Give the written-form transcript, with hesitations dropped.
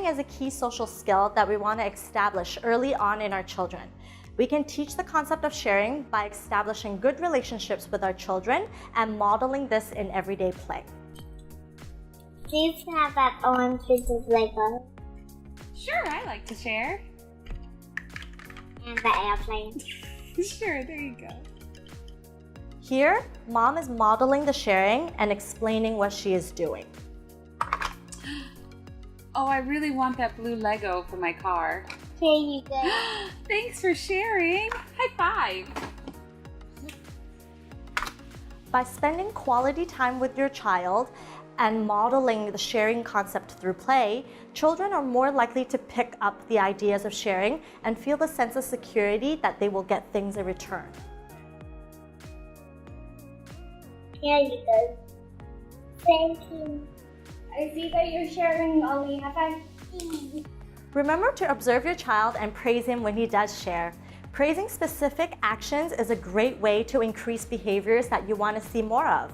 is a key social skill that we want to establish early on in our children. We can teach the concept of sharing by establishing good relationships with our children and modeling this in everyday play. Please have that orange piece of Lego. Sure, I like to share. And the airplane. Sure, there you go. Here, Mom is modeling the sharing and explaining what she is doing. Oh, I really want that blue Lego for my car. Here you go. Thanks for sharing. High five. By spending quality time with your child and modeling the sharing concept through play, children are more likely to pick up the ideas of sharing and feel the sense of security that they will get things in return. Here you go. Thank you. I see that you're sharing, Ollie. Have fun. Remember to observe your child and praise him when he does share. Praising specific actions is a great way to increase behaviors that you want to see more of.